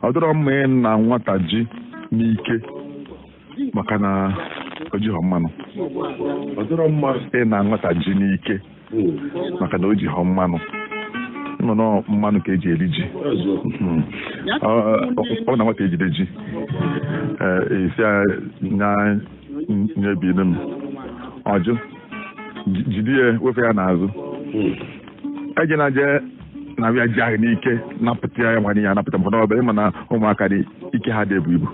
ọ dịrọ mma ị na nwata ji n'ike maka na o jighọ mmanụ ọ dịrọ mma ị na nwata ji n'ike maka na o jighọ mmanụ nọ mmanụ ka eji eri ji ọ na nwata ejide ji esi nya nyebiri m ọjụ jide ya wefe ya n'azụ eje na je na bịa ji ahụ n'ike napụta ya nwanyị ya napụta mfọdụ ọbịa ịma na ụmụaka dị ike ha dị ebu ibu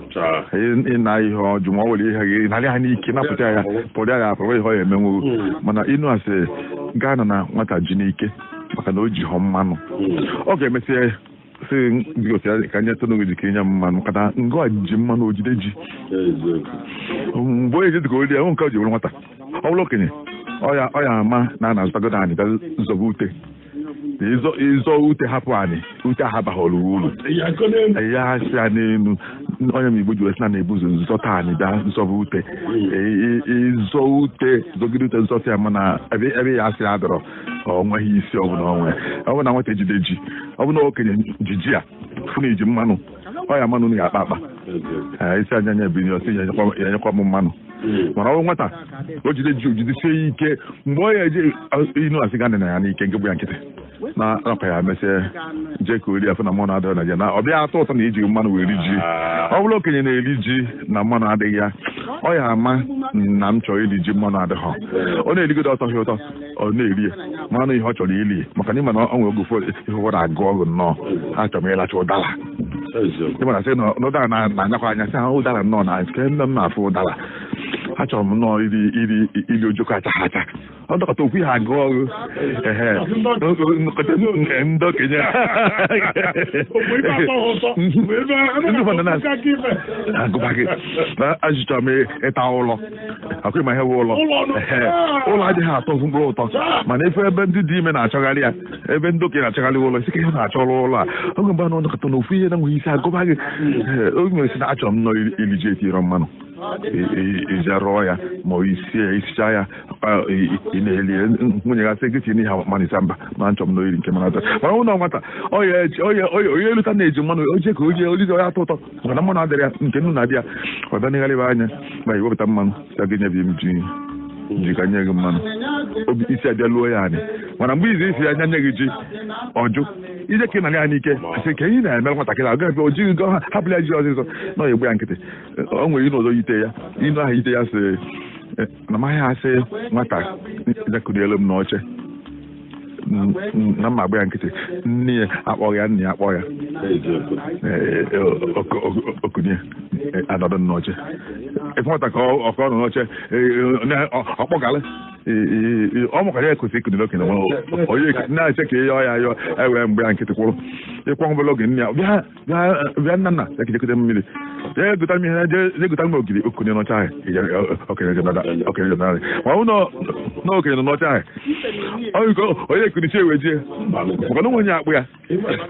ịna ihe ọjụ ma ọ nwere ihe gị narị ha n'ike napụta ya pụrụ ya ga-apụrụ ihe ọ ya emenwu mana ịnụ asị gaa na nwata ji n'ike maka na o ji họ mmanụ ọ ga-emesịa sị gosi ka nye tonu gị nye mmanụ maka na ngọ ji mmanụ ojide ji mgbe onye ji dịka ori ya nke o ji were nwata ọ bụrụ okenye ọ ya ama na a na-azụtagodo anyị bịa zọba ute ịzọ ute hapụ anyị ute ahụ abaghị uru ya si ya n'elu onye m igbo ji wesị na ebuzo nzọta anyị bịa zọba ute ịzọ ute zọgide ute nzọta ya mana ebe ya asị ya dọrọ ọ nweghị isi ọ bụ na nwata ejide ji ọ bụ na okenye ji ji a fụ na iji mmanụ ọ ya mmanụ ga-akpa akpa isi anya anya ebiri ọsị ya enyekwa m mmanụ mana ọ bụ nwata o jide ji ojidesie ike mgbe ọ ya eje inu asị gana na ya n'ike nke bụ ya nkịtị na akpa ya mesịa jee ka ori afọ na mmanụ adịghị na ya na ọ bịa atọ ụtọ na iji mmanụ wee ri ji ọ bụrụ okenye na-eri ji na mmanụ adịghị ya ọ ya ama na m chọrọ iri ji mmanụ adịghị ọ na-erigodo ọtọghị ụtọ ọ na-eri ya mmanụ ihe ọ chọrọ ili maka na ịma na ọ nwere oge ụfọdụ ihe ụfọdụ agụ ọgụ nnọọ achọrọ m ịlacha ụdara ịmana sị na ụdara na-anyakwa anya sị ha ụdara nnọọ na nke nne m na-afụ ụdara achọrọ m nnọọ iri ojoko achaghị acha ọ dọkọta okwu ihe agụ ọrụ ndị okenye agụba gị na achọrọ m ịta ụlọ akwa ịma ihe bụ ụlọ ụlọ adịghị atọ mkpụrụ ụtọ mana efe ebe ndị dị ime na-achọgharị ya ebe ndị okenye na-achọgharị ụlọ isi ka ihe na-achọrọ ụlọ a oge mgbe na ọdọkọta na ofu ihe na nweghị isi agụba gị oge mere si na achọrọ m nnọọ iri ji etiro mmanụ iji rụọ ya ma isicha ya ị na-eli nwunye gasị gị tinye ha mmanụ isa mba ma nchọ m n'oyiri nke mana atọ mana ụlọ nwata onye eluta na-eji mmanụ oje ka oje olizi ya atọ ụtọ maka na mmanụ adịrị ya nke nnu na-adị ya ọ danịgharịba anya ma iwepụta mmanụ sa gị nyebi m ji ka nye gị mmanụ obi isi abịa luo ya anyị mana mgbe izi isi anya nye gị ji ọjụ ije ka ị narị ya n'ike sị ka ị na-eme nwatakịrị aga ebe o jighị go hapụla ji ọzịzọ na egbe ya nkịtị o nwere inu ọzọ yite ya inu ahụ yite ya sị na maghị asị nwata jakụrielu m n'oche na mma agba ya nkịtị nne ya akpọ ya nne ya akpọ ya okunye anọdụ n'oche efe nwata ka ọ nọ n'oche ọkpọgalị ọ mụkwara ya kwesịrị ikunile okenye onye na-eche ka ihe ọya yọọ ewee mgbe ya nkịtị kwụrụ ịkwa obere oge nne ya bịa nna nna ekejekọta mmiri jee gụta m ihe jee gụta m ogiri okunye n'ọcha ahụ okenye jenarị ma ọ na okenye nọ n'ọcha ahụ onye ekunichi ewe jie maka na onwe onye akpụ ya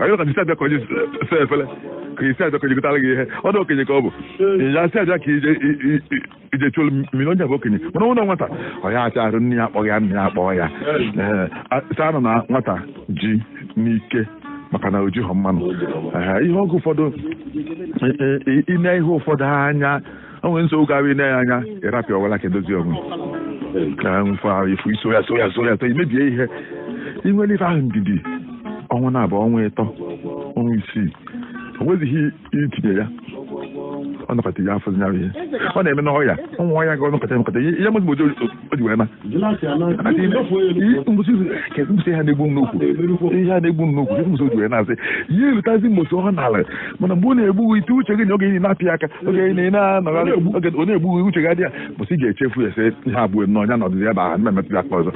onye ka isi abịa ka onye se efele ka isi abịa ka onye gụtara gị ihe ọ na okenye ka ọ bụ ya si abịa ka ije chụrụ mmiri onye bụ okenye mana ụlọ nwata ọ ya acha arụ nne ya akpọ ya nne ya akpọ ya saa nọ na nwata ji n'ike maka na o jighọ mmanụ ihe ọgụ ụfọdụ ine ihe ụfọdụ anya o nwere nsogbu gara ine ya anya ịrapịa ọwela ka edozi onwe ka mfe ahụ ifu iso ya tọ imebie ihe inwere ife ahụ ndidi ọnwa na-abụ ọnwa ịtọ ọnwa isii o nwezighị itinye ya ọ nọkọta ya afọ nyara ihe ọ na-eme n'ọya ụmụ ọya ga ọnọkọta ihe mụzi mgbe o ji wee na mbụsị ha na-egbu nnukwu ihe ha na-egbu nnukwu ihe mbụsị o ji wee na-asị ihe erutazi mgbosi ọ narị mana mgbe ọ na-egbu ite uche gị na oge na-apị aka oge na-anọgharị oge ọ na-egbu uche gị adị ya mbụsị ga-echefu ya sị ihe abụọ nnọọ ya nọdụzi ebe ahụ mmetụ ya aka ọzọ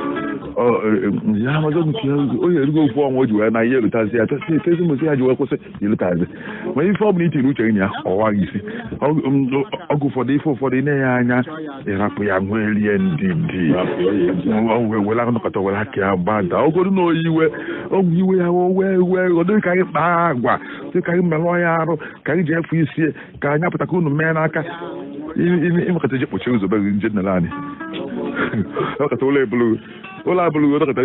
ya amazọ nke onye erugo okwu ọnwa o ji wee na ihe erutazi ya tezi mbụsị ha ji wee kwụsị erutazi ma ife ọ bụla itiri uche gị ya ọwa gị isi ọgụ ụfọdụ ife ụfọdụ ine ya anya ịrapụ ya nwelie ndidi wela nọkọta were aka ya gbada ogodo na oyiwe iwe ya wee ọdịghị ka anyị kpaa agwa dị ka anyị merụọ ya arụ ka anyị ji efu isi ka anyị apụta ka unu mee n'aka ịmekọta ji kpochie ụzọ be gị nje nele anyị ọkọta ụlọ ebulu ụlọ abụrụ dọkịta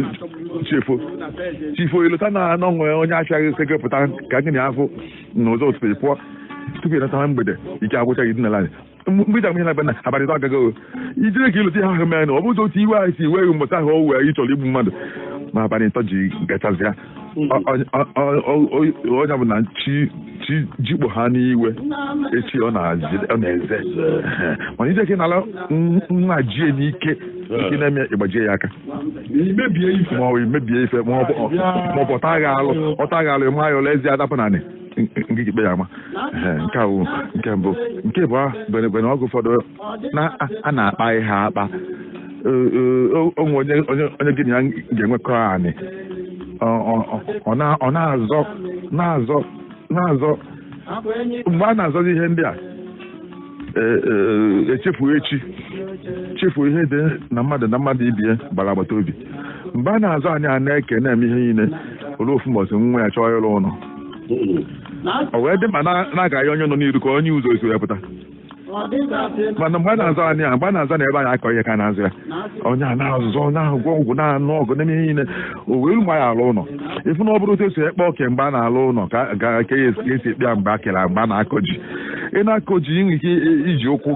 chifo ilota na n'ọnwe onye achịaghị sekepụta ka gị na afọ n'ụzọ otufe pụọ tupu ịnata mgbede ike agwụcha gị dinala mgbede amụhe na be na abalị ịtọ agago ijire ka ilota ihe ahụ mee na ọ bụzi otu iwe anyị si iwe mmụta ahụ o wee ịchọrọ igbu mmadụ ma abalị ịtọ ji gachazịa onye bụ na chi jikpo ha n'iwe echi ọ na-eze mana ije ka ị nala nna jie n'ike ike na-eme ịgbajie ya aka ma ọ mebie ife ma ọ bụ ọta agha alụ ma ya ole ezi adapụ na nke ikpe ya ama nke ahụ nke mbụ nke bụ bene ọgụ ụfọdụ a na-akpa ihe akpa onwe onye gị na ya ga-enwekọ anị ọ na-azọ mgbe a na-azọzi ihe ndị a chefuo ihe dị na mmadụ ibie gbara agbata obi mgbe a na-azọ anyị a na-eke na-eme ihe niile olu ofu mbọsị nwa ya chọọ ịrụ ụlọ o wee dị ma na-agaghị onye nọ n'iru ka onye ụzọ esi ya pụta mana mgbe a na-azọ anyị mgbe a na-azọ na ebe anyị akọ ihe ka na-azụ ya onye a na-azọ na-agwọ ọgwụ na-anụ ọgụ na ihe niile o wee mgbe anyị alụ ụlọ ịfụ na ọ bụrụ otu esi ekpe oke mgbe a na-alụ ụlọ ka ya esi ekpe ya mgbe a kere mgbe a na-akọ ji ị na-akọ ji inwe ike iji ụkwụ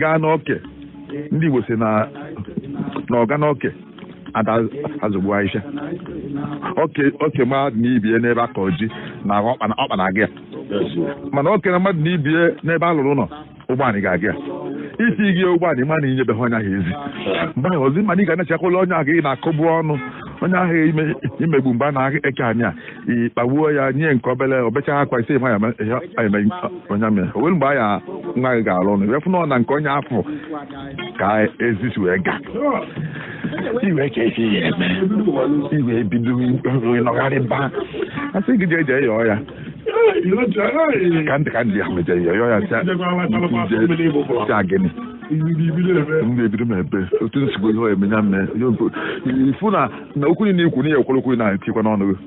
gaa n'oke ndị Igbo si na ọga n'oke ada azụgbu Aisha oke mmadụ na ibie n'ebe akọ ji na ọkpa na-aga ya mana oke na mmadụ na ibie n'ebe a lụrụ ụlọ ụgbọala ga-aga ya isi gị ụgbọala ma na inyebeghị onye ahụ ezi mgbe ahụ ozi mana ị ga-anachakwala onye ahụ ị na-akọbu ọnụ onye ahụ imegbu mgbe a na-eke anya ikpagbuo ya nye nke obele obecha akwa ise ma ya eme onye amị o nwere mgbe anya nwa gị ga-alụ ụlọ efu na nke onye afọ ka ezisi wee ga iwe ka esi ya eme iwe ebido nọgharị ba asị gị jee yọọ ya ka ndị ahụ mejere yọọ ya si agịnị ndị ebido m ebe otu nsogbu ihe emenya mme ifu na okwu niile ikwu n'ihe ekwere okwu na-etikwa n'ọnụ gị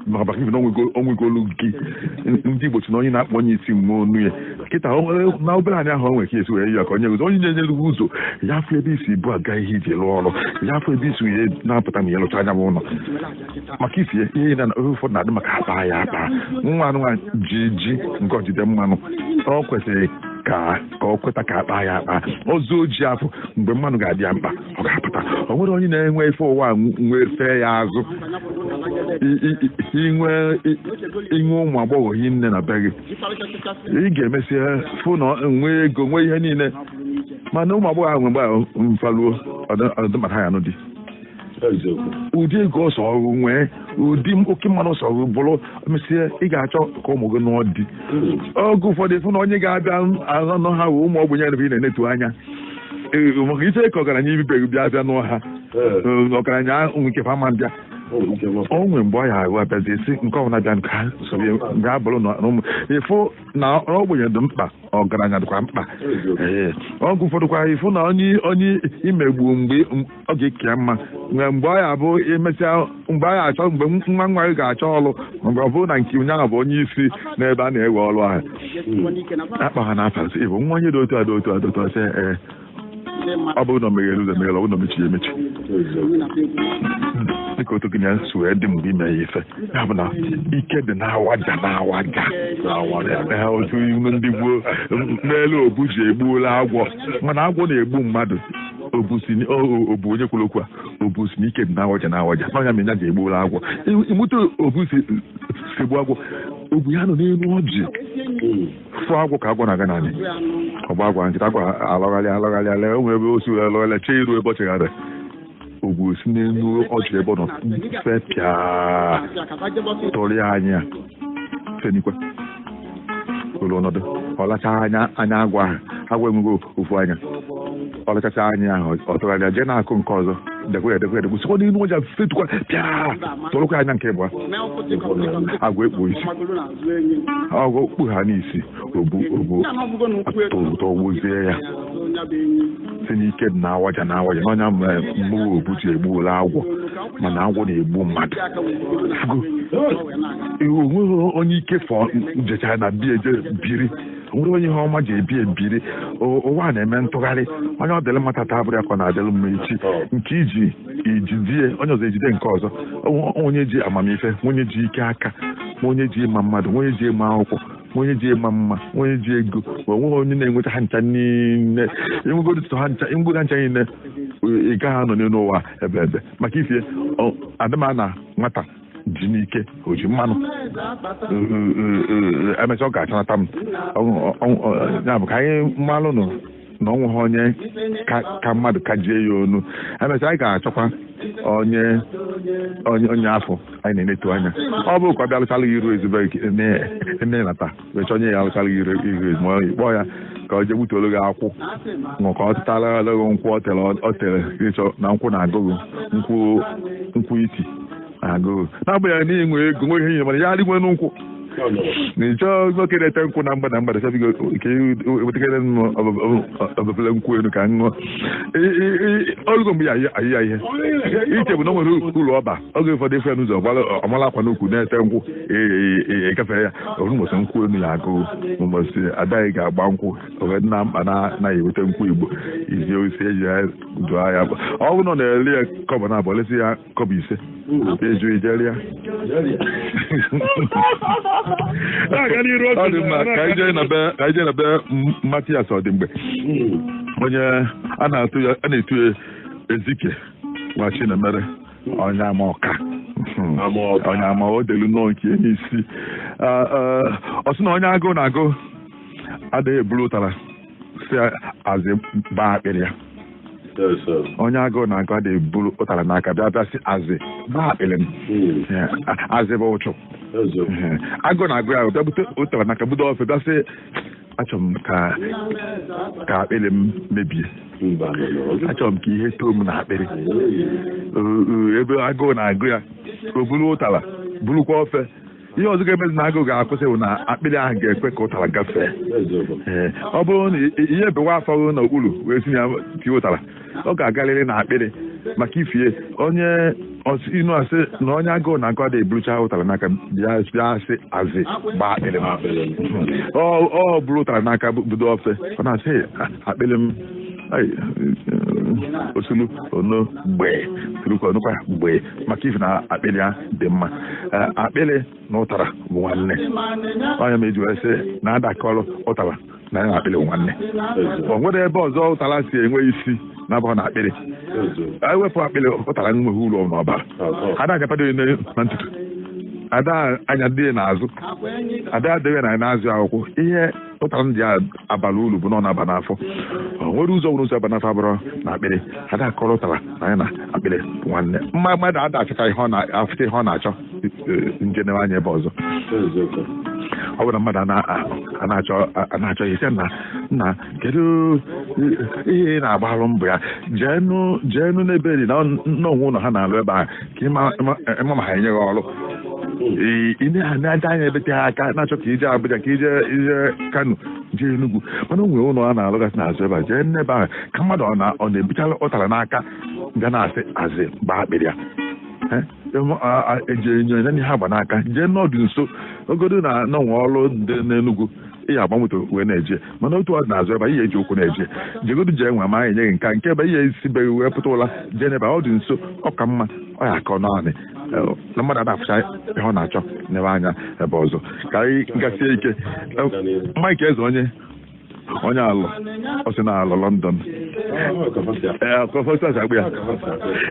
maka ibi na onwegolu gị ndị Igbo si na onye na-akpọ onye isi mgbe onu ya kịta na obere anya ahụ o nwere ka esi wee ya ka onye onye na-enyere gị ụzọ ya afọ ebe isi bụ aga ihe iji lụọ ọrụ ya afọ ebe isi ihe na-apụta ma ya lụcha anya bụ ụlọ maka isi ihe na ụfọdụ na-adị maka akpa ya akpa nwa nwa ji nke ọjide mmanụ ọ kwesịrị ka ọ kweta ka akpa ya akpa ọzọ oji afọ mgbe mmanụ ga-adị ya mkpa ọ ga-apụta o nwere onye na-enwe ife ụwa nwefee ya azụ inwe ụmụ agbọghọ hi nne na be gị ị ga-emesịa fụ na nwee ego nwee ihe niile mana ụmụ agbọghọ ahụ mgbe ahụ mfaluo ọdụmata ya n'ụdị ụdị ego ọsọ ọrụ nwee ụdị oke mmanụ ọsọ ọrụ bụrụ mesịa ị ga-achọ ka ụmụ gị nụọ di oge ụfọdụ fụ na onye ga-abịa anọ ha wee ụmụ ogbenye ebe ị na-enetu anya maka ite ka ọgaranya ibibeghị bịa abịa n'ụọ ha ọgaranya nkefa ma bịa o nwere mgbe ọ ya ahụ abịazi esi nke ọbụla bịa nka gaa bụrụ na ụmụ ịfụ na ogbenye dị mkpa ọgaranya dịkwa mkpa ọgwụ ụfọdụkwa ịfụ na onye imegbu mgbe ọ ga-eke mma mgbe ọ ya bụ emesịa mgbe ọ ya achọ mgbe nwa nwa gị ga-achọ ọrụ mgbe ọ bụrụ na nke onye ahụ bụ onye isi n'ebe a na-ewe ọrụ ahụ akpa ha na-afazi ịbụ nwa onye dị otu adị sị ọ bụrụ na o meghere ụzọ meghere ọ bụrụ na o mechiri emechi dịka otu gị na nso wee dị mgbe ime ya ife ya bụ na ike dị na-awaja otu iwu ndị gboo n'elu obu ji egbuola agwọ mana agwọ na-egbu mmadụ obu onye kwuru okwu a obu si na ike dị na-awaja n'ọnya mere ya ji egbuola agwọ ịmụta obu si egbu agwọ obu ya nọ n'elu ọjị fụ agwọ ka agwọ na-aga n'anyị ọgba agwa nkịta agwa alọgharịala o nwere ebe o si wee lọgharịa chee iru ebe ọ chegharị ogwu si n'elu ọjị ebe ọ nọ fepịa tọrịa anya fenikwe olu ọnọdụ ọlacha anya agwa ahụ enweghị ofu anya ọlachacha anya ahụ ọ tọgharịa jee na-akụ nke ọzọ dekwe sikwa n'elu ọja fetukwa pịa tọrọkwa anya nke ịbụa agwa ekpo isi ọgụ okpu ha n'isi obu tọgbuzie ya si n'ike dị na-awaja n'ọnya mmụọ obu ji egbuola agwọ mana agwọ na-egbu mmadụ onweghị onye ike fọ jechara na bie biri nwere onye ihe ọma ji ebiri ụwa na-eme ntụgharị onye ọ dịrị mata taa abụrụ akọ na-adịrị mma echi nke ijidie onye ọzọ ejide nke ọzọ onye ji amamife onye ji ike aka onye ji ịma mmadụ onye ji ịma akwụkwọ onye ji ịma mma onye ji ego onweghị onye na-enweta ha ncha niile enwegodo ha ncha niile ị gaghị anọ n'ụwa ebe maka ifie adịma na nwata ji n'ike o ji mmanụ emechaa ọ ga-achanata m ya bụ ka anyị mmalụ nụ na ọnwụ ha onye ka mmadụ ka jie ya onu emechaa anyị ga-achọkwa onye afọ anyị na-enetu anya ọ bụ ka ọ bịa alụchala iru ezigbo nne nata wee chọnye ya alụchala iru ezi ma kpọọ ya ka o jee gbutuolu gị akwụ ka ọ tụtara lego nkwụ o tere ịchọ na nkwụ na agụgụ nkwụ iti agụgụ na-agbanyeghị n'ihi nwe ego nwe ihe ihe mana ya adịgwe n'nkwụ na ịchọ nwoke na-ete nkwụ na mgbada sebigo nke wetakere ọbụbele nkwụ elu ka ṅụọ olugo mgbe ya ayị ya ihe iche bụ na o nwere ụlọ ọba oge ụfọdụ efe n'ụzọ ọmala akwa n'ukwu na-ete nkwụ egafere ya orumụsị nkwụ elu ya agụụ ụbọchị adaghị ga-agba nkwụ oge nna mkpa na-anaghị eweta nkwụ igbo izi osi eji ya dụọ ya ọ bụrụ na ọ na-ele ya kọbọ na abụọ lesi ya kọbọ ise eju ijeri ya ọ dị mma ka anyị jee na be Matias Ọdịmgbe onye a na-etu ya Ezike nwa Chinemere onye ama ọka onye ama odelu nnọọ nke n'isi ọ sị na onye agụụ na-agụ adịghị eburu ụtara si azị gbaa akpịrị ya onye agụụ na-agụ adịghị eburu ụtara n'aka bịa si azị gbaa akpịrị m azị bụ ụchụ agụụ na-agụ ya bịa bute ụtara n'aka budo ofe bịa sị achọrọ m ka akpịrị m mebie achọrọ m ka ihe too m na akpịrị ebe agụụ na-agụ ya o buru ụtara burukwa ofe ihe ọzọ ga-emezi na agụụ ga-akwụsị bụ na akpịrị ahụ ga-ekwe ka ụtara gafee ọ bụrụ na ihe bewa afọ n'okpuru wee si ya tie ụtara ọ ga-agarịrị na akpịrị maka ifie onye inu asị na onye agụụ na-agụ ada eburucha ụtara n'aka bịa sị azị gbaa akpịrị m ọ bụrụ ụtara n'aka budo ofe ọ na-asị akpịrị m osulu ono mgbe turukwa onukwa mgbe maka ife na akpịrị ya dị mma akpịrị na ụtara bụ nwanne onye ma eji wee sị na adakọrọ ụtara na ya na akpịrị bụ nwanne o nwere ebe ọzọ ụtara si enwe isi na-abụghị na akpịrị ewepụ akpịrị ụtara nweghị ụlọ n'ọbara ada agapado na ntutu ada anya dị n'azụ ada adịghị na n'azụ akwụkwọ ihe ụtara ndị abalị ulu bụ na ọ na-aba n'afọ o nwere ụzọ nwere ụzọ aba n'afọ abụrụ na akpịrị ada akọrọ ụtara na ya na akpịrị nwanne mmadụ ada achọta ihe ọ na-achọ njedebe anya ebe ọzọ ọ bụrụ na mmadụ a na-achọ ihe sị nna kedu ihe na-agbarụ mbọ ya jeenu n'ebe dị na onwe ụlọ ha na-alụ ebe ahụ ka ịma ma ha enyeghị ọrụ ị na-aja anya ebete ha aka na-achọ ka ije Abuja ka ije Kano jee Enugu mana o nwere ụlọ a na-alụgasị n'azụ ebe a jee n'ebe ahụ ka mmadụ ọ na-ebuchala ụtara n'aka ga na-asị azị gbaa akpịrị ya eji enyo ya ihe agba n'aka jee n'ọdụ nso ogodo na nwe ọrụ dị n'Enugu ihe agba moto wee na-eje mana otu ọ dị n'azụ ebe ihe eji ụkwụ na-eje jegodu jee nwe ma enyeghị nke ebe ihe esibeghị wee pụta ụla jee n'ebe ọ dị nso ọ ka mma ọ ya akọ naanị na mmadụ na-afụcha ihe ọ na-achọ n'ebe anya ebe ọzọ ka anyị gasie ike Mike Eze onye alụ ọ sị na alụ London kọfọsas agba ya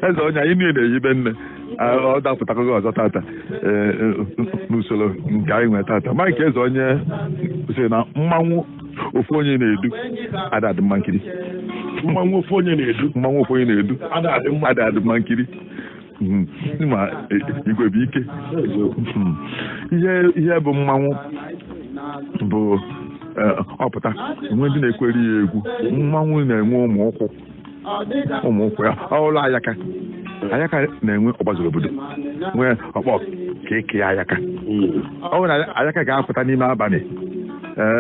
eze onye anyị niile na-eyibe nne ọ dapụtakọghị ọzọ tata n'usoro nke anyị nwere tata Mike Eze onye sị na mmanwụ ofu onye na-edu ada adị mma nkiri mmanwụ ofu onye na-edu ada adị mma nkiri ma igwe bụ ike ihe bụ mmanwụ bụ ọpụta enwe ndị na-ekweri ya egwu mmanwụ na-enwe ụmụ ụkwụ ya ọrụ ayaka na-enwe ọgbazuru obodo nwee ọkpọ ka eke ayaka ọ bụ na ayaka ga-apụta n'ime abalị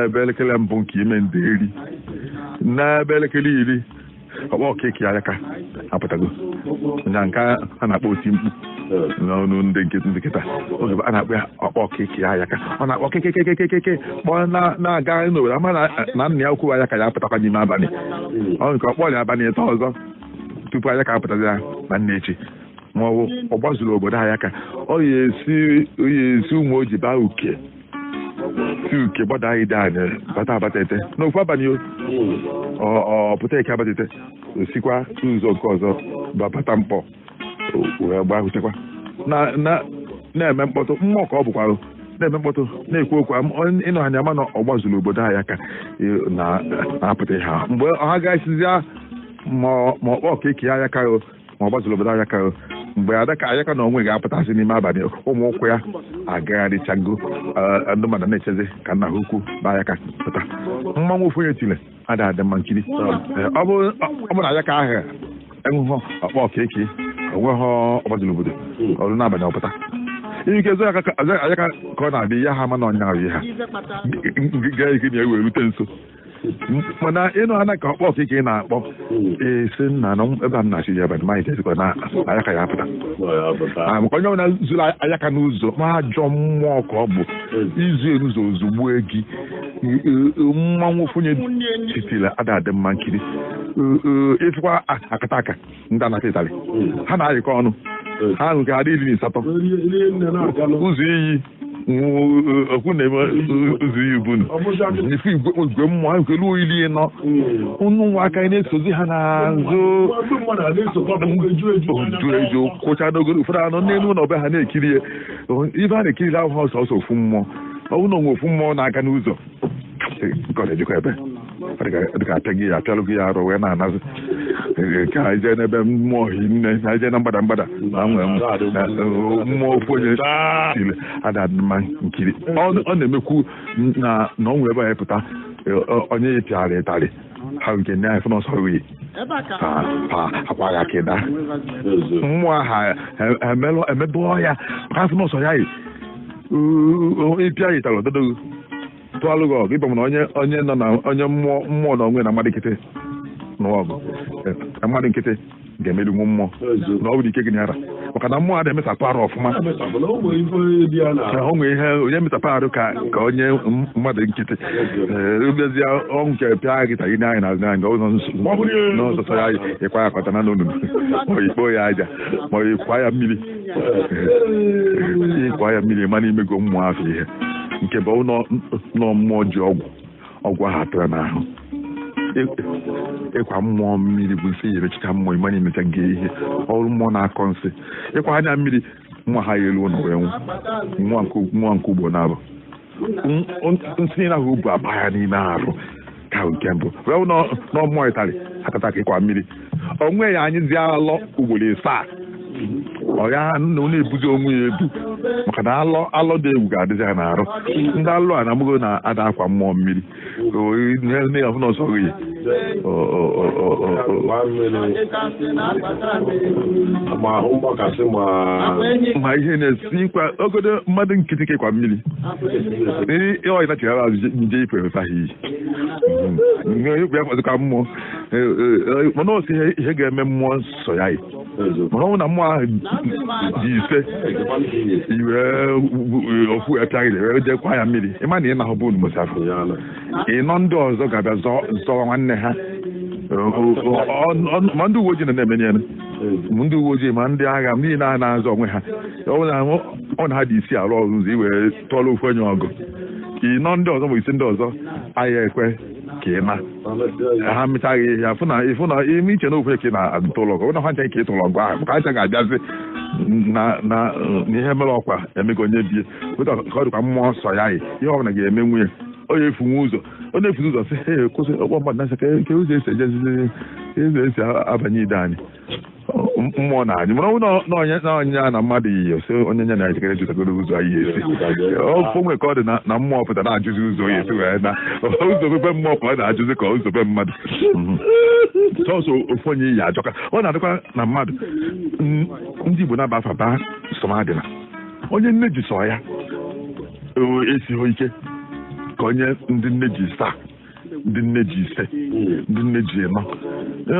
ebe elekere mbụ nke ime ndị eri n'ebe elekere 10 ọkpọ ka eke ayaka apụtago nya nke a na-akpọ oti mkpu n'ọnụ ndị nkịta oge a na-akpọ ya ọkpọ keke ayaka ọ na-akpọ kekekekekeke kpọọ na-aga n'obodo ama na nna ya ukwu ayaka ya apụtakwa n'ime abalị ọ nke ọkpọ ya abalị ịtọ ọzọ tupu ayaka apụtazi ya na nna echi ma ọ gbazuru obodo ayaka ọ ya esi ụmụ oji baa uke si uke gbada anyị dị anyị bata abatete n'ofu abalị ọ pụta eke abatete osikwa ụzọ nke ọzọ bata mkpọ wee gbahụtekwa na-eme mkpọtụ mmụọ ka ọ bụkwa na-eme mkpọtụ na-ekwu okwu ịnọ anya ma na ọ gbazuru obodo anyị aka na-apụta ha mgbe ọha ga-esizi ma ọkpọ ka eke ya aka ma ọ gbazuru obodo anyị aka mgbe adaka ayaka na onwe ga-apụtasị n'ime abalị ụmụ ụkwụ ya agagharịchago ndị mmadụ na-echezi ka nna ha ukwu na ayaka pụta mmanwụ ofu onye tile ada adị mma nkiri ọ bụ na ayaka ahụ enweghị ọkpọ ka eke onweghị ọgbazuru obodo ọrụ n'abalị ọpụta ihe ike zụ ayaka ka ọ na-adị ya ha ma na ọnya ahụ ha gaa ike na ewe rute nso mana ịnụ ha na ka ọkpọ ka ị na-akpọ esi nna na ebe a m na-achị ya ebe ma itezikwa na ayaka ya apụta maka onye ọbụla zuru ayaka n'ụzọ ma ajọ mmụọ ka ọ bụ izu eruzo ozugbo gị mmanwụ ofunye titiri ada adị mma nkiri ịfụkwa akata aka ndị anata ịtarị ha na-ayịkọ ọnụ ha nke adị 18 ụzọ iyi okwu na-eme ụzọ iyi ubunu ife igwe mmụọ nke lu ili nọ ụnụ nwa aka na-esozi ha n'azụ oju eju kwụcha n'ogoro ụfọdụ anọ n'elu ụlọ be ha na-ekiri ya ife a na-ekiriri ahụ ọsọ ọsọ ofu mmụọ ọ bụ na onwe ofu mmụọ na-aga n'ụzọ nke ọ na-ejikọ ebe dịka apịa gị ya apịalụ gị ya arụ wee na-anazụ ka anyị jee n'ebe mmụọ hinne na anyị jee na mgbada na nwee mmụọ ofu onye tile ada mma nkiri ọ na-emekwu na ọnwụ ebe anyị pụta onye ya pịara ịtarị ha nke ndị anyị fụ n'ọsọ wee akwaghị aka ịda mmụọ ha emebụọ ya ha fụ n'ọsọ ya yi ịpịa ya ịtarị ọdodogo tụalụ gị ọgụ ịbụ na onye nọ na onye mmụọ na onwe na mmadụ nkịtị n'ụwa ọgụ mmadụ nkịtị ga-emelinwu mmụọ na ọ bụrụ ike gị nyara maka na mmụọ a na-emesapụ arụ ọfụma o nwee ihe onye mesapụ arụ ka onye mmadụ nkịtị ebezie ọnwụ nke pịa gị tagị n'anya na azụ anya n'ọzọsọ ya ịkwa ya akọta na n'onu ma ikpo ya aja ma ịkwa ya mmiri ịkwa ya mmiri mana imego mmụọ afọ ihe nke bụ nọ mmụọ ji ọgwụ ahụ atụra n'ahụ ịkwa mmụọ mmiri bụ isi yerechita mmụọ ịmanya imecha gị ihe ọrụ mmụọ na-akọ nsị ịkwa anya mmiri mmụọ ha ya elu ụlọ wee nwụ mmụọ nke ugbo na-abụ nsị niile ahụ ubu aba ya n'ime arụ ka nke mbụ wee na mmụọ ịtarị akata ka ịkwa mmiri onwe ya anyị zi alọ ugboro ịsaa ọ ya na-ebuzi onwe ya ebu maka na alọ dị egwu ga-adịzi ha n'arụ ndị alụ a na-amụgo na-ada akwa mmụọ mmiri ọfụ na ọsọ gị ma ihe na-esi ikwa ogodo mmadụ nkịtị kekwa mmiri ịọịtachigara azụ nje ife efe ha iyi ya fọzikwa mmụọ mana osi ihe ga-eme mmụọ nsọ ya yi mana ọnwụ na mmụọ ahụ dị ise iwe ofu epịaghị wee jekwa ya mmiri ịma na ị na-ahụbụ unu mosafụ ịnọ ndị ọzọ ga-abịa zọọ nwanne ha ma ndị uwe ojii na-emenye ndị uwe ojii ma ndị agha ndị na-azọ onwe ha ọ na ha dị isi arụ ọrụ ụzọ iwere tụọrọ ofu onye ọgụ ịnọ ndị ọzọ ma isi ndị ọzọ ahịa ekwe ka ị na ha mechaghị ya ịfụ na ime iche na ofe ka ị na-atụ ụlọ ọgụ na ha nchaghị ka ị tụrụ ọgụ ahụ ka ncha ga-abịazi na ihe mere ọkwa emego onye bie ka ọ dịkwa mmụọ nsọ ya yi ihe ọbụla ga-eme nwunye onye efunwe ụzọ ọ na-efuzi ụzọ sị kwụsị ọkpọ mmadụ na ke ụzọ esi ejezizi ụzọ esi abanye ide anyị mmụọ na anyị mana ọnwụ na onye na mmadụ yiyi si onye nye na-ejikere jụtagoro ụzọ anyị esi ofe onwe ka ọ dị na mmụọ pụta na-ajụzi ụzọ ya esi wee na ụzọ be mmụọ ka ọ na-ajụzi ka ụzọ be mmadụ sọsọ ofu onye iyi ajọka ọ na-adịkwa na mmadụ ndị Igbo na-aba afa baa sọmadịna onye nne ji sọ ya esighị ike ka onye ndị nne ji saa ndị nne ji ise ndị nne ji ịnọ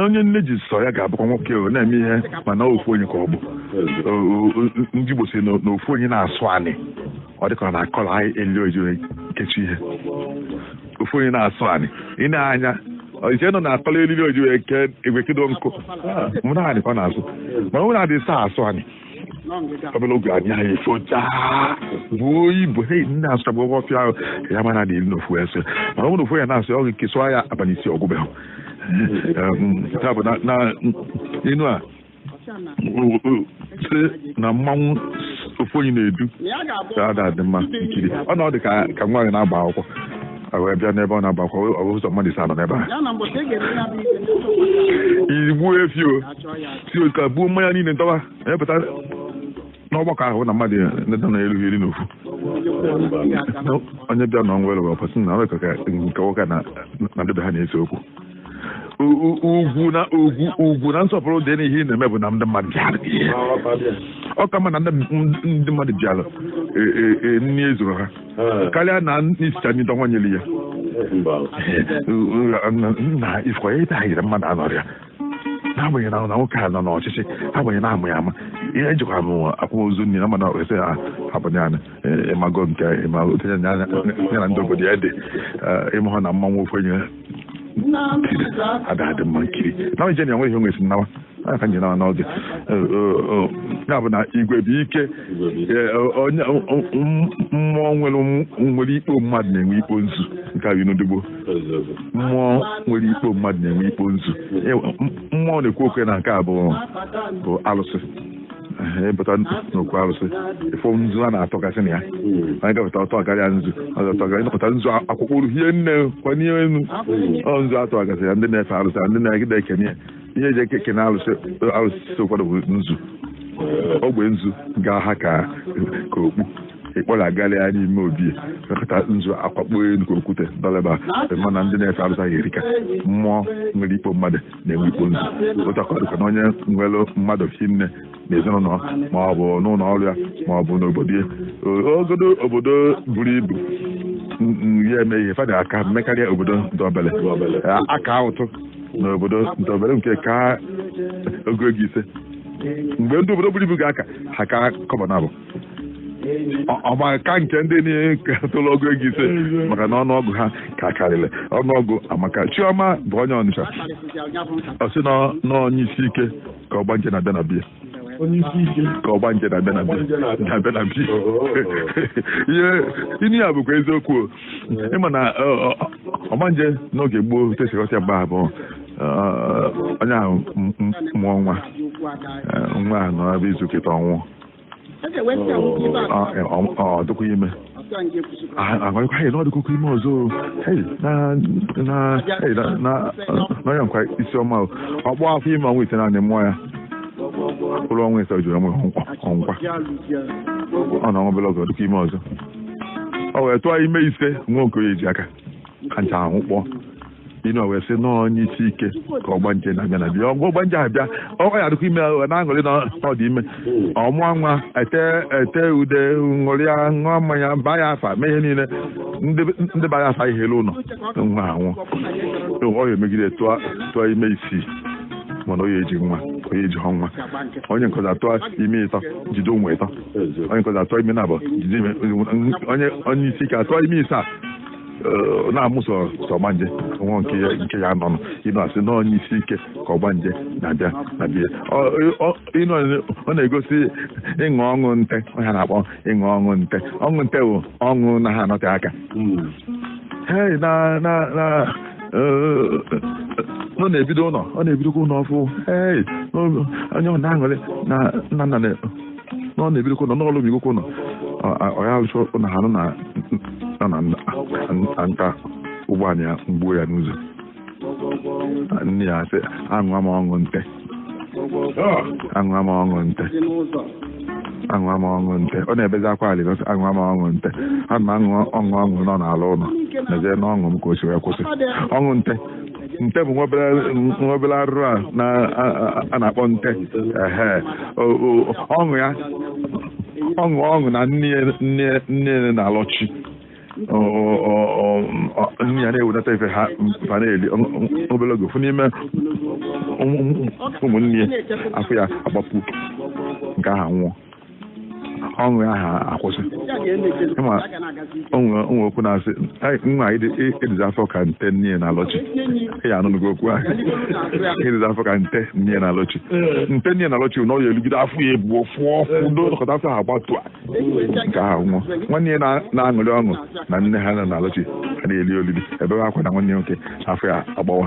onye nne ji sọ ya ga-abụkwa nwoke na-eme ihe mana ofu onye ka ọ bụ ndị Igbo si na ofu onye na-asụ anị ọ dịka ọ na-akọrọ anyị eli ojiri kechi ihe ofu onye na-asụ anị ị na-anya ise nọ na-akọrọ elili ojiri eke egwekedo nkụ mụ na anị ka ọ na-asụ mana onye na-adị sa asụ anị obere oge anyị anyị fochaa bụ Igbo nne asụchabụ ụgwọ ọfịa ahụ ya ma na-adị elu n'ofu ese mana ọ bụ ofu ya na-asụ ọ ga-ekesụa ya abalị isi ọgwụbeghị ya bụ na inu a si na mmanwụ ofu onye na-edu ada dị mma nkiri ọ na ọ dị ka nwaanyị na-agba akwụkwọ wee bịa n'ebe ọ na-agba akwụkwọ ọ bụ ụzọ mmadụ ise nọ n'ebe a igbu efi o si otu ka buo mmanya niile ntọba epụta n'ọgbakọ ahụ na mmadụ nọ na-erughị iri n'ofu onye bịa nọ nwere ọpọsị na nwekọ ka nke nwoke na ndebe ha na-ese okwu ugwu na nsọpụrụ dị n'ihe ị na-eme bụ na ndị mmadụ bịara ọ ka mma na ndị mmadụ bịara nni ezuru ha karịa na isicha anyị dọwanyere ya na ifkwa ya ite ahịrị mmadụ anọrịa n'agbanyeghị na nwoke a nọ n'ọchịchị agbanyeghị na amụ ya ama ihe ejikwa m akwamozu nri na mmadụ ese ha abụnye anya ịmago nke otenye ya na ndị obodo ya dị ịmụhụ na mmanwụ ofu onye adị mma nkiri na ije na enwe ihe nwesi nnawa aka nje nawa n'oge ya bụ na igwe bụ ike mmụọ nwere ikpo mmadụ na-enwe ikpo nzu nke a n'odigbo mmụọ nwere ikpo mmadụ na-enwe ikpo nzu mmụọ na-ekwu okwe na nke a bụ alụsị ịpụta n'okwu arụsị ịfụ nzu a na-atọgasị na ya anyị gapụta ọtọ karịa nzu ịnọpụta nzu akwụkwọ uru hie nne kwanye enu ọ nzu atọgasị ya ndị na-efe arụsị ndị na-egide ekene ya ihe eji ekene arụsị ụfọdụ bụ nzu ogbe nzu ga-aha ka okpu ịkpọrọ agalị ya n'ime obi mekọta nzu akwakpo elu ka okwute dọleba mana ndị na-efe arụsị ahụ erika mmụọ nwere ikpo mmadụ na-enwe ikpo nzu otu akọdụkọ na onye nwere mmadụ hinne n'ezinụlọ ma ọ bụ n'ụlọ ọrụ ya ma ọ bụ n'obodo ya ogodo obodo buru ibu ya eme ihe fada aka mmekarịa obodo ndọbele aka ụtụ n'obodo ndọbele nke ka ogo ego ise mgbe ndị obodo buru ibu ga-aka ha ka kọba na abụ ọma ka nke ndị na-etolu ogo ego ise maka na ọnụọgụ ha ka karịrị ọnụọgụ amaka Chioma bụ onye Ọnịcha ọ sị n'onye isi ike ka ọgba nje na-abịa na biya ka ọgba nje na-abịa na biya ihe ya bụkwa eziokwu ịma na ọgbanje n'oge gboo tesikọta mgbe abụọ onye ahụ mụọ nwa a nọ ebe izu kịta ọnwụ dịkwa ime agwakwa ya na ọ dịkwa ime ọzọ na ya nkwa isi ọma ọkpọ afọ ime ọnwa ite naanị mmụọ ya ụlọ ọnwa ise juru ọnwa ọnkwa ọ na ọnwa obere ọzọ dịkwa ime ọzọ ọ wee tụọ ime ise nwa nke onye ji aka ka ncha ahụ kpọọ inu wee sị n'onye isi ike ka ọgbanje na-abịa na bịa ọgbanje abịa ọ ya dịkwa ime na-aṅụrị n'ọdị ime ọmụọ nwa ete ude ṅụrịa ṅụọ mmanya baa ya afa mee ihe niile ndị baa ya afa ihe ụlọ nwa anwụ ọ ya emegide tụọ ime isii mana onye eji nwa onye eji họ nwa onye nkọzi atụọ ime ịtọ jide ụmụ ịtọ onye nkọzi atụọ ime na-abụ jide ime onye isi ike atụọ ime ise a na-amụsọ ọgbanje nwa nke ya nọ ịnụ asị na onye isi ike ka ọgbanje na-abịa na bịa ọ na-egosi ịṅụ ọṅụ nte onye na-akpọ ịṅụ ọṅụ nte bụ ọṅụ na ha anọte aka ọ na-ebido ụlọ ọ na-ebidokwa ụlọ ọfụ onye ọ na-aṅụrị na nna nna ọ na-ebidokwa ụlọ n'ọlụ migokwa ụlọ ọ ya alụsọ ụlọ ha nọ na nka ụgbọala ya mgbuo ya n'ụzọ nne ya sị aṅụa m ọṅụ nte ọ na-ebezi akwa alị gosi aṅụa m ọṅụ nte a na ọṅụ nọ n'ala ụlọ mezie na ọṅụ m ka o si wee kwụsị ọṅụ nte bụ nwa obere arụrụ a na-akpọ nte ọṅụ na nne na-alọchi nne ya na-ewedata ife ha mfa na-eli obere oge fụ n'ime ụmụnne ya afọ ya agbapụ nke ahụ nwụọ ọṅụ ahụ akwụsị ịma onwe okwu na-asị nwa edizi afọ ka nte nne na alọchi ya anụnụgo okwu ahụ edizi afọ ka nte nne na alọchi nte nne na alọchi na ọ ya elugide afọ ya ebuo fụọ fụdo afọ ha gbatụa nke ahụ nwụọ nwanne ya na-aṅụrị ọṅụ na nne ha na alọchi ha na-eli olili ebe akwa na nwanne nwoke afọ ya agbawa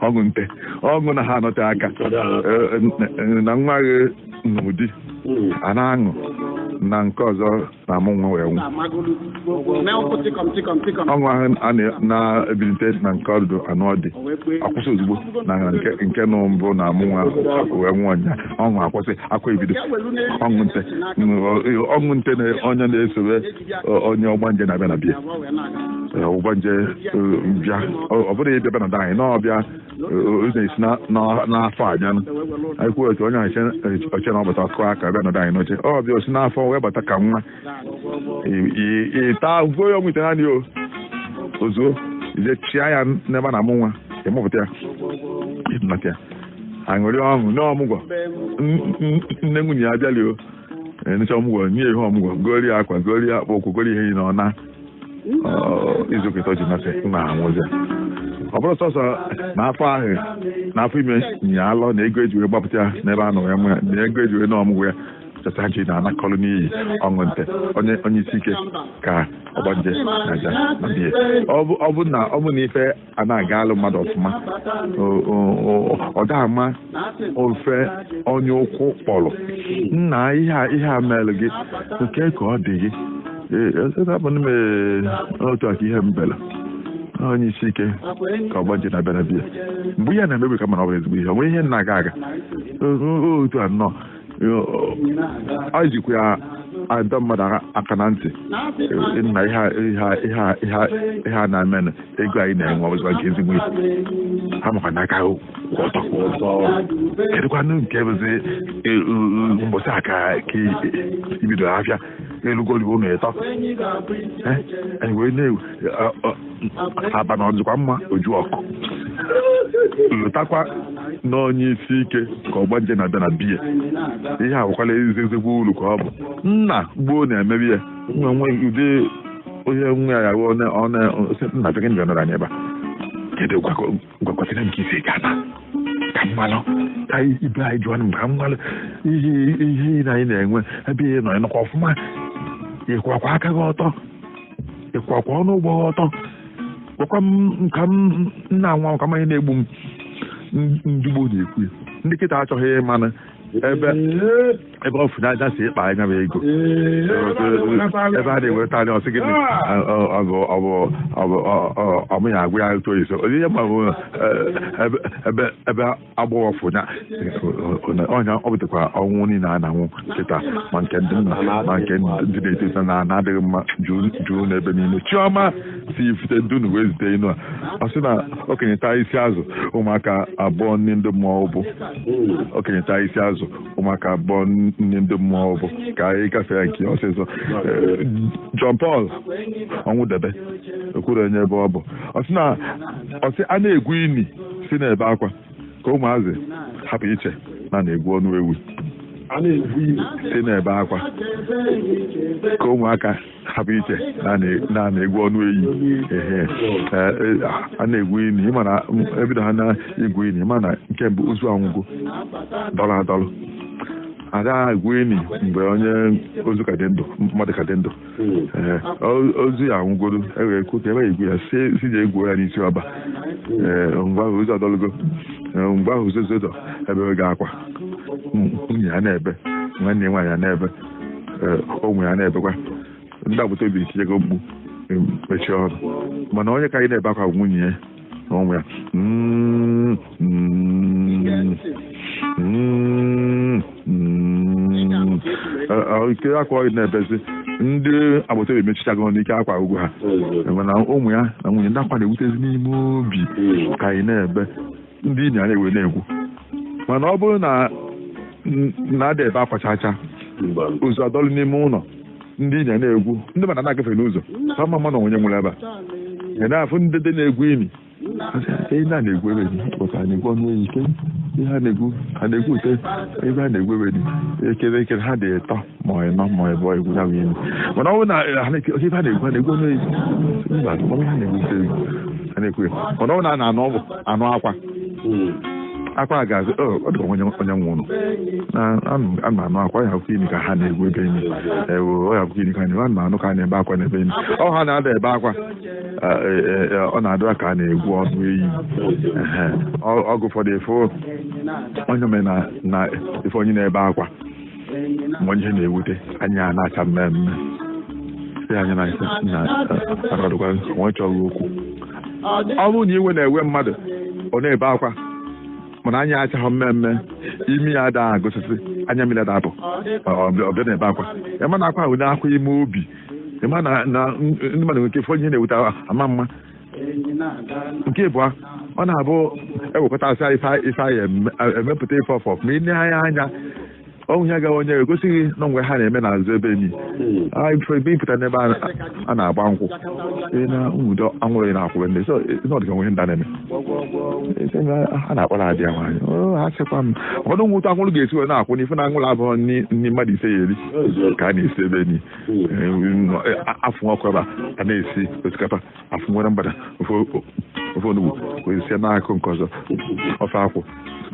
ọṅụ nte ọṅụ na ha anọte aka na nwa gị n'ụdị a na-aṅụ na nke ọzọ na-amụ nwa wee nwụ ọṅụ ahụ a na-ebilite na nke ọdụ anụ ọdị akwụsị ozugbo na nke nọ mbụ na-amụ nwa wee nwụọ nya ọṅụ akwụsị akwa ebido ọṅụ nte na onye na-esobe onye ọgbanje na-abịa na bịa ọgbanje bịa ọ bụrụ ịbịa bịa na daanyị na ọbịa na-esi n'afọ abịanụ anyị kwuo otu onye oche na ọbata ọkụ aka bịa nọdụ anyị n'oche ọ bịa osi n'afọ wee bata ka nwa ịta vuo ya ọnwụ ite naanị ozuo ije chịa ya n'ebe a na-amụ nwa ịmụpụta ya ịdụnata ya aṅụrị ọṅụ n'ọmụgwọ nne nwunye ya abịali o ncha ọmụgwọ nye ihe ọmụgwọ gori akwa gori akpa ụkwụ gori ihe na ọna izụkịta ji nasị na anwụzi ọ bụrụ sọsọ n'afọ ahụ n'afọ ime nya alọ na ego eji wee gbapụta ya n'ebe a nọ ya nwe ya na ego eji wee n'ọmụgwọ ya cheta ji na-anakọrọ n'iyi ọṅụ nte onye isi ike ka ọgbanje na-aja na biya ọ bụ na ife a na-aga alụ mmadụ ọfụma ọ da ama ofe onye ụkwụ kpọrọ nna ihe a mere gị nke ka ọ dị gị abụ n'ime otu aka ihe mbela onye isi ike ka ọgbanje na-abịa na biya mgbe ihe na-emebi ka mana ọ bụrụ ezigbo ihe onwe ihe na-aga aga otu a nnọọ a jikwa ya adọ mmadụ aka na ntị na ihe a na-eme ego anyị na-enwe ọzọ nke ezigbo ihe ha maka n'aka ọtọ kedụkwanụ nke bụzi mbọsị aka ka ibido afịa elugolibo ụlọ ịtọ anyị wee na-ewu aba na ọdịkwa mma oju ọkụ lụtakwa n'onye isi ike ka ọgbanje na-abịa na biya ihe awụkwala ezigbo uru ka ọ bụ nna gboo na-emebi ya nwe ụdị onye nwe ya nna bekee ndị nọrọ anya ebe a kedu gwakwasịrị nke isi gana ka mmalụ ka ibe anyị jụọ m ka mmalụ ihe na anyị na-enwe ebe ihe nọ ịnọkwa ọfụma ịkwakwa aka gị ọtọ ịkwakwa ọnụ ụgbọ gị ọtọ gwakwa m ka m na-anwa ka mmanya na-egbu m ndị gboo na-ekwu ya ndị kịta achọghị ịmanụ ebe ọ fụ n'aja si ịkpa anya bụ ego ebe a na-eweta anya ọsị gịnị ọmụ ya agwa ya otu oyiso ihe ma ebe agbọghọ fụnya ọnya ọ bụtakwa ọnwụ niile a na-anwụ kịta ma nke ndị nna ma nke ndị na-etota na-adịghị mma juu n'ebe niile Chiọma si ifite dunu wee zite inu a ọ sị na okenye taa isi azụ ụmụaka abụọ ndị mmụọ bụ okenye taa isi azụ ụmụaka abụọ ndị mmụọ bụ ka anyị gafee nke ọsịsọ John Paul ọnwụdebe okwuru onye ebe ọ bụ ọsị a na-egwu ini si n'ebe akwa ka ụmụazị hapụ iche na-egwu ọnụ ewu si n'ebe akwa ka ụmụaka hapụ iche na-egwu ọnụ eyi a na-egwu ini ịma na ebido ha na-egwu ini ịma na nke mbụ ozu anwụgo dọrọ adọrọ ada egwu ini mgbe onye ozu ka dị ndụ mmadụ ka dị ndụ ozu ya anwụgoro ewee kwu ka ebe egwu ya si ji egwu ya n'isi ọba mgbe ahụ ozu adọlụgo mgbe ahụ ozozo ebe ga-akwa nwunye ya na-ebe nwanne ya nwaanyị ya na-ebe ụmụ ya na-ebekwa ndị agbata obi tinyego mkpu mechie ọrụ mana onye ka anyị na-ebe akwa nwunye ya na ụmụ ya ike akwa ọyị na-ebezi ndị agbata obi mechichago n'ike akwa ugwu ha mana ụmụ ya na nwunye ndị akwa na-ewutezi n'ime obi ka anyị na-ebe ndị inyi a na-ewe na-egwu mana ọ bụrụ na-ada ebe akwa chacha ụzọ adọlụ n'ime ụlọ ndị inyi a na-egwu ndị mana na-agafe n'ụzọ ha mma na onye nwere ebe a na-afụ ndị dị na-egwu ini na-egwu ebe pụtara na-egwu ọnụ eyi ike ihe a na-egwu ute ebe a na-egwu ebe dị ekere ha dị ịtọ ma ọ ịnọ ma ọ ịbụọ egwu ya wee mana ọ bụ na ebe a na-egwu onye mba ha na-egwu ute a na-ekwu mana ọ bụ na a na-anụ anụ akwa ga-azụ ọ dị onye nwụrụ a na-anụ akwa ya akwụkwọ imi ka ha na-egwu ebe enyi ọ ya akwụkwọ imi ka a na-anụ ka a na-ebe akwa n'ebe enyi ọ ha na-ada ebe akwa ọ na-adịra ka a na-egwu ọnụ eyi ọgụ ụfọdụ efe onye ome na efe onye na-ebe akwa ma onye na-ewute anya na-acha mmemme anya na-aradụkwa onye chọrọ okwu ọ bụrụ na iwe na-ewe mmadụ ọ na-ebe akwa mana anya achaghị mmemme imi ya ada agụsịsị anya mmiri adapụ ọbịa na-ebe akwa ema na akwa ahụ na-akwa ime obi ema na ndị mmadụ nwere ike fọ ihe na-ewute ama mma nke ịbụọ ọ na-abụ ewekọtasị ife anyị emepụta ife ọfọ ma ị anya ọnwụ ya gawa onye egosighị na onwe ha na-eme n'azụ ebe enyi ebe ịpụta n'ebe a na-agba nkwụ na nwudo anwụrụ na-akwụbe ndị so ọdịka onwe ndị na-eme a na-akpọrọ adịa nwaanyị ha sịkwa m ụfọdụ nwụta anwụrụ ga-esi wee na-akwụ n'ife na anwụrụ abụọ nni mmadụ ise ya eri ka a na-esi ebe enyi afụ ọkụ ebe a na-esi osikapa afụ nwere mgbada ofe onugbu wee sie n'akụ nke ọzọ ofe akwụ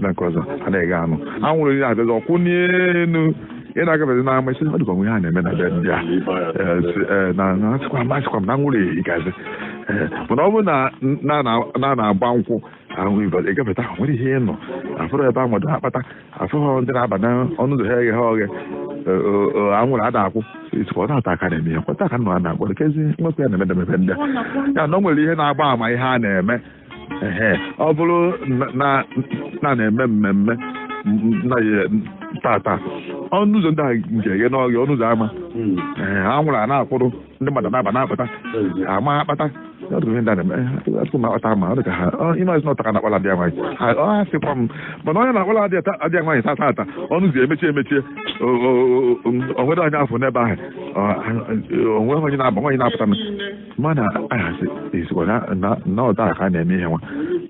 na nke ọzọ a na-eghe anụ anwụrụ ihe abịazi ọkwụ n'elu ị na-agabezi n'ama isi mmadụ onwe ha na-eme na be ndị a na-asịkwa m na anwụrụ ịgazi mana ọ bụrụ na na-agba nkwụ ahụ ịgabata nwere ihe ịnọ afụrụ ebe amado akpata afụghọ ndị na-aba n'ọnụ ụzọ ha eghe ha oghe anwụrụ a na-akwụ isikwa ọ na-ata aka na-eme ya kwata ka nnụ a na-akpọ kezi nwekwa ya na-eme emepe ndị ya na o nwere ihe na-agba ama ihe a na-eme ọ bụrụ na na-eme mmemme na tata ọnụ ụzọ ndị a ga-eghe n'ọhịa ọnụ ụzọ ama anwụrụ a na-akwụrụ ndị mmadụ na-aba na-apụta ama akpata ma ọ dị ka ha ịmazị n'ọtaka na-akpala adịa nwaanyị ha sịkwa m mana onye na-akpala adịa nwaanyị tata ata ọnụ ụzọ emechie onwere onye afọ n'ebe ahụ onwe onye na-aba nwaanyị na-apụta mana ahazi ezigbo na ọda aka na-eme ihe nwa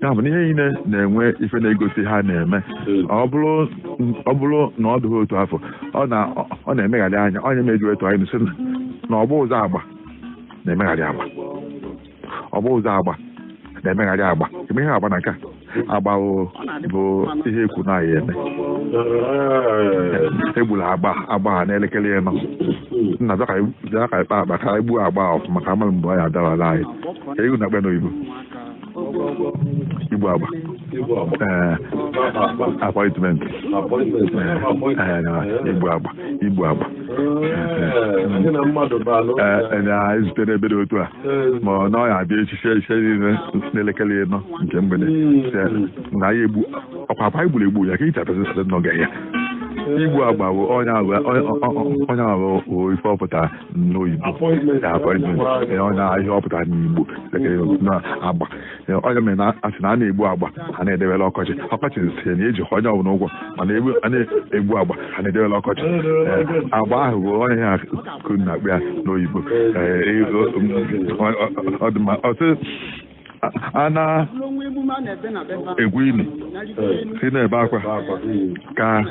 ya bụ na ihe niile na-enwe ife na-egosi ha na-eme ọ bụrụ na ọ dịghị otu afọ ọ na-emegharị anya onye mejuo etu anyị nụsị na ọgba ụzọ agba na-emegharị agba ọgba ụzọ agba na-emegharị agba eme ihe agba na nke agba bụ ihe ekwu na-ahị eme egburu agba n'elekere ịnọ nna bịa ka ikpe agba ka egbuo agba ọfụma ka amalụ mgbe ọ ya adawala anyị egwu na-akpa n'oyibo igbu agba appointment igbu agba na-ezute n'ebe dị otu a ma ọ na ọ ya abịa echiche niile n'elekere ịnọ nke mgbede na ya egbu ọkwa akwa egbu ya ka ichapụzi n'oge ya igbu agba bụ onye ahụ ife ọpụtara n'oyibo onye ahịa ọpụtara n'igbo na agba onye mere na asị na a na-egbu agba a na-edewela ọkọchị si na-eji onye ọbụla ụgwọ mana a na-egbu agba a na-edewela ọkọchị agba ahụ bụ onye ha kuru na akpa ya n'oyibo a na-egwu ili si na-ebe akwa ka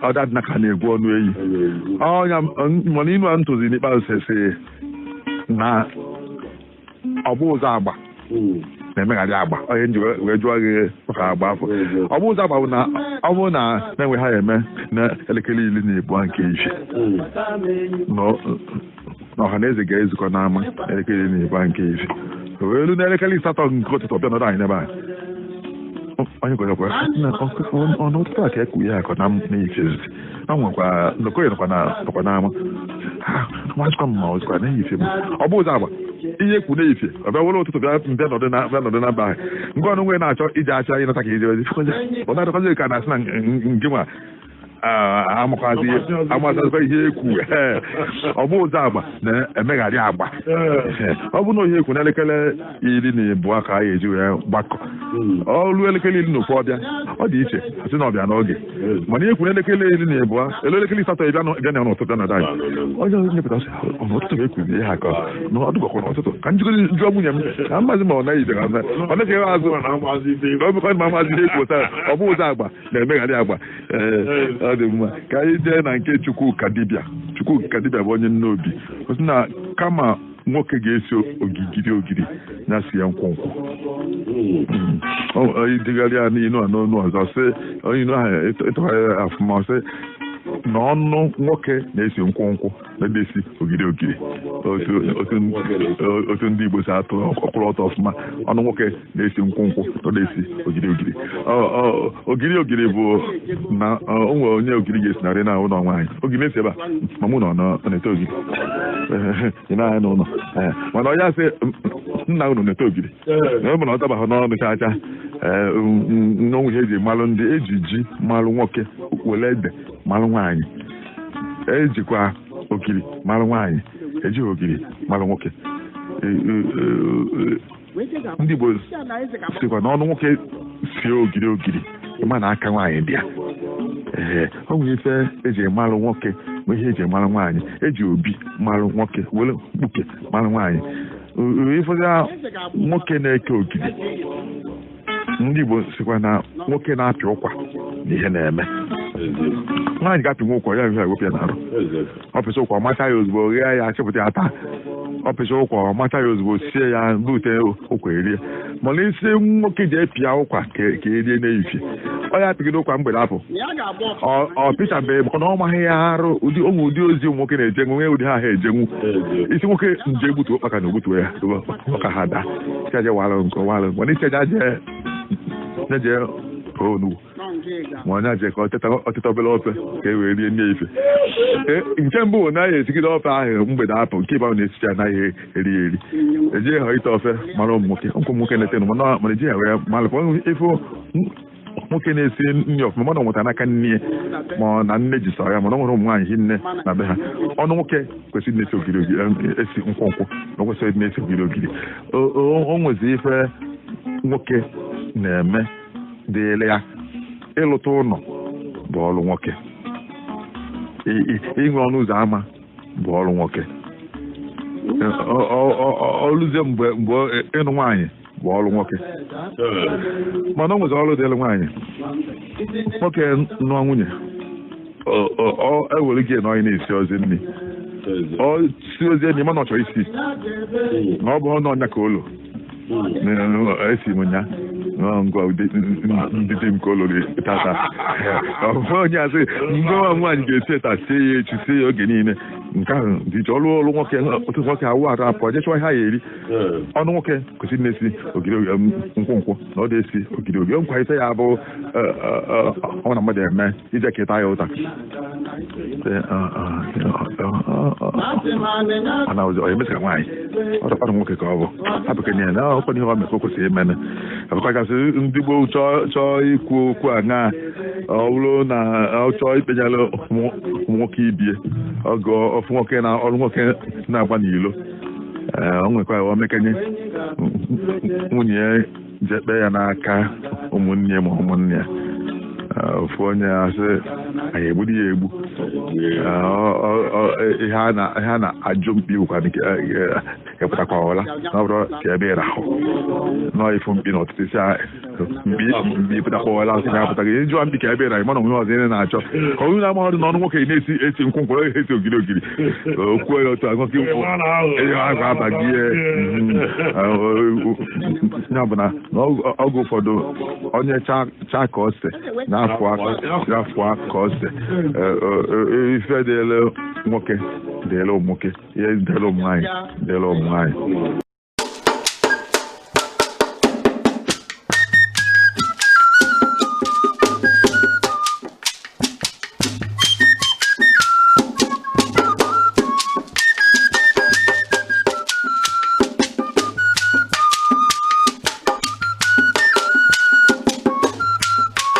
ọdadịna ka na-egwu ọnụ eyi ọnya mana inu a ntụzi n'ikpeazụ sesi na ọgba ụzọ agba na-emegharị agba onye nji wee jụọ gị maka agba afọ ọgba ụzọ agba bụ na ọ bụrụ na na-enwe ha eme na elekere iri na ebu nke isi na ọha na eze ga-ezukọ n'ama elekere iri na ebu nke isi wee elu n'elekere asatọ nke ụtụtụ ọbịa nọdụ anyị n'ebe a onye gọzọkwa ọnụ ụtụtụ a ka ekwu ya akọ na n'ifizi na nwekwa nọkọ ya nọkwa n'ama mazikwa m ma ọzikwa na-eyife m ọ bụ ụzọ agba ihe ekwu na-eyife ọbịa were ụtụtụ bịa nọdụ na mba ahụ nke ọnụ nwe na-achọ ije acha ịnata ka ije ọ na-adịkwazi ka na-asị na nke nwa amasazikwa ihe ekwu ọ bụ ụzọ agba na-emegharị agba ọ bụ na ohe ekwu n'elekere 12 ka a ga-eji wee gbakọ ọrụ elekere 10 na ụfọdụ ọ dị iche sị na ọbịa n'oge mana ekwu n'elekere 12 elekere 8 bịa na n'ụtụtụ na daị onye nyepụta ọtụtụ ga-ekwuzi ihe aka na ọ dụgakwa n'ụtụtụ ka njụọ nwunye m ka mmazi ma ọ naghị ije ọ na-ekeghị azụ ọbụkọ ma amazi ihe ekwu taa ọ bụ ụzọ agba na-emegharị agba ọ dị mma ka anyị jee na nke Chukwuka dibịa bụ onye nne Obi osi na kama nwoke ga-esi ogiri ya si ya nkwụnkwụ idegharị ya n'inu n'onu ọzọ sị inu ahụ ịtụgharị afụma sị na ọnụ nwoke na-esi nkwụnkwụ na-esi ogiri otu ndị Igbo si atụ ọkwụrụ ọtọ ọfụma ọnụ nwoke na-esi nkwụnkwụ na-esi ogiri bụ na o nwere onye ogiri ga-esinarị na ụlọ nwaanyị ogiri na-esi ebe a ma mụ nọ na-ete ogiri ị na-anya n'ụlọ mana onye asị nna unu na-ete ogiri na ọ na ọ tabaghị n'ọnụ chacha n'onwe ihe eji malụ ndị eji ji malụ nwoke were ede malụ nwaanyị ejikwa ogiri malụ nwaanyị ejighị ogiri malụ nwoke ndị Igbo sikwa n'ọnụ nwoke sie ogiri ịma na aka nwaanyị dị ya ọ nwere ife eji malụ nwoke ma ihe eji malụ nwaanyị eji obi malụ nwoke were mkpuke malụ nwaanyị ifọdụ nwoke na-eke ogiri ndị Igbo sikwa na nwoke na-apị ụkwa na ihe na-eme nwaanyị ga-apịnwe ụkwa ya ihe ewepịa n'arụ ọpịsị ụkwa ọmacha ya ozugbo ghee ya chepụta ya taa ọpịsị ụkwa ọmacha ya ozugbo sie ya bute ụkwa erie mana isi nwoke ji epịa ụkwa ka erie n'ehihie ọ ya apịgide ụkwa mgbede apụ ọ pịchabeghị maka na ọ maghị ya arụ ụmụ ụdị ozi ụmụ nwoke na-ejenwu nwee ụdị ha ejenwu isi nwoke nje egbutu ụkpaka na ogbutu ya ọka ha daa chaje walụ nke walụ mana isi eje onugbu ma onye aje ka ọtịta obere ofe ka e wee rie nne ife nke mbụ bụ naghị esigide ofe ahụ mgbede apụ nke ịba na-esicha anaghị eri ejighị ha ite ofe mara ụmụ nwoke na-etenụ mana ejighị wee malụpụ ife nwoke na-esi nri ọfụma mana ọ nwụtara n'aka nne ma na nne ji sọ ya mana ọ nwere ụmụ nwaanyị hi nne na be ha ọnụ nwoke kwesịrị na-esi ogiri esi nkwụnkwụ na kwesịrị na-esi ogiri o nwezi ife nwoke na-eme dịịrị ya ịlụta ụlọ bụ ọrụ nwoke inwe ọnụ ụzọ ámá bụ ọrụ nwoke ọlụzie mgbe ịnụ nwaanyị bụ ọrụ nwoke mana ọ nwezi ọrụ dịịrị nwaanyị nwoke nụọ nwunye ewere gị na onye na-esi ozi nri ọ si ozi enyi mana ọ chọrọ isi na ọ bụ ọnụ ọnya ka ụlọ esi m nya ngwa ndị dị m ka ụlọ tata onye asị ngwa nwaanyị ga-esi eta sie ya echi sie ya oge niile nke ahụ dị iche ọrụ nwoke otu nwoke awụ arụ apụ jechọọ ihe ha ya eri ọnụ nwoke kwesịrị na-esi ogiri nkwụnkwụ na ọ dị-esi ogiri nkwalite ya bụ ọ na mmadụ eme ije keta ya ụta mana ọ emesịka nwaanyị ọ dọkpara nwoke ka ọ bụ abụkenye ya na ọkwa ihe ọ mekwa kwesịrị imene abụkwagasị ndị gboo chọọ ikwu okwu aṅa ọ bụrụ na ọ chọọ ikpenyere ụmụ nwoke ibie ọgụ ọfụ nwoke na ọrụ nwoke na-agba n'ilo o nwekwa o mekenye nwunye ya jekpe ya n'aka ụmụnne ma ụmụnne ya ofu onye asị anyị egburu ya egbu ihe a na-ajụ mkpi bụkwa epụtakwa ọla na ọ bụrụ ka ebe ịrahụ nọọ ifu mkpi na ọtụtụ isi mkpi pụtakwa ọla sị na apụtaghị ihe jụọ mkpi ka ebe ịrahụ mana onwe ọzọ ihe na-achọ ka onye na-ama ọrụ n'ọnụ nwoke na-esi nkwụnkwụ esi ogiri okwuo ya otu nwoke ahụ abaghị ya bụ na oge ụfọdụ onye chaa ka ose n'afọ ka ose ife dịele nwoke dịele ụmụ nwoke ihe dịele ụmụ nwaanyị dịele ụmụ nwaanyị